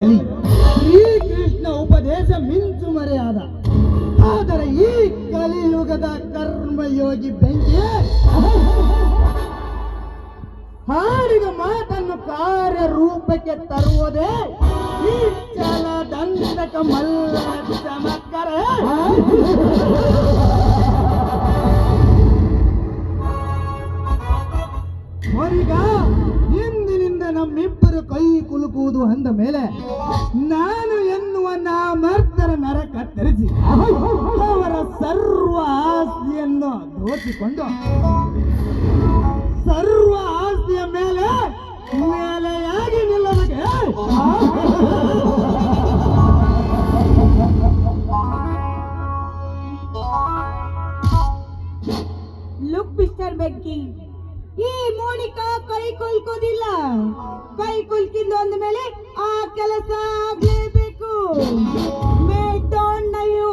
ಶ್ರೀಕೃಷ್ಣ ಉಪದೇಶ ಮಿಂಚು ಮರೆಯಾದ. ಆದರೆ ಈ ಕಲಿಯುಗದ ಕರ್ಮಯೋಗಿ ಬೆಂಕಿ ಹಾಡಿದ ಮಾತನ್ನು ಕಾರ್ಯರೂಪಕ್ಕೆ ತರುವುದೇ ಈ ದಂತಕ ಮಲ್ಲ ಚಮತ್ಕಾರ. ಮರಿಗ ಇಂದಿನಿಂದ ನಮ್ಮಿಬ್ಬರು ಕೈ ಕುಲುಕುವುದು ಅಂದ ಮೇಲೆ ನಾನು ಎನ್ನುವ ನಾಮರ್ತರ ನರ ಕತ್ತರಿಸಿ ಅವರ ಸರ್ವ ಆಸ್ತಿಯನ್ನು ದೋಚಿಕೊಂಡು ಸರ್ವ ಆಸ್ತಿಯ ಮೇಲೆ ಮೇಲೆಯಾಗಿ ನಿಲ್ಲಬೇಕು. ಲುಕ್ ಮಿಸ್ಟರ್ ಬೆಂಕಿ, ಈ ಮೋನಿಕಾ ಕೈ ಕುಲ್ಕೋದಿಲ್ಲ. ಕೈ ಕುಲ್ಕಿಂದ ಅಂದ ಮೇಲೆ ಆ ಕೆಲಸ ಆಗ್ಲೇಬೇಕು. ಮೇ ಡೋಂಟ್ ನೋ ಯು,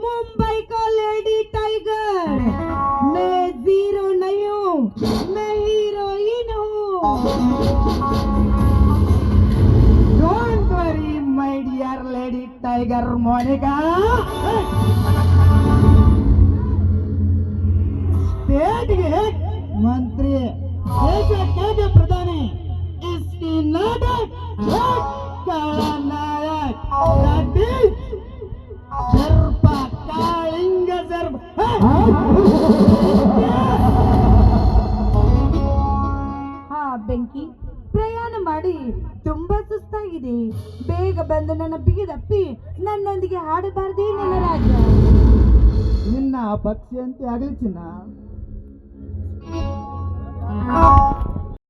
ಮುಂಬೈ ಕಾ ಲೇಡಿ ಟೈಗರ್. ಮೇ ಝೀರೋ ನೋ ಯು, ಮೇ ಹೀರೋಯಿನ್ ಹೂँ. Don't worry my dear lady tiger Monica. ಸ್ಟೇಟ್ಗೆ ಮಂತ್ರಿ, ದೇಶಕ್ಕೆ ಪ್ರಧಾನಿ, इसकी नाटक खलनायक सर्प कालिंग सर्प. ಹಾ ಬೆಂಕಿ, ಪ್ರಯಾಣ ಮಾಡಿ ತುಂಬಾ ಸುಸ್ತಾಗಿದೆ. ಬೇಗ ಬಂದು ನನ್ನ ಬಿಗಿದಪ್ಪಿ ನನ್ನೊಂದಿಗೆ ಹಾಡಬಾರ್ದೇ ನನ್ನ ರಾಜ. ನಿನ್ನ ಪಕ್ಷಿ ಅಂತ ಆಗಲಿ ಚಿನ್ನ.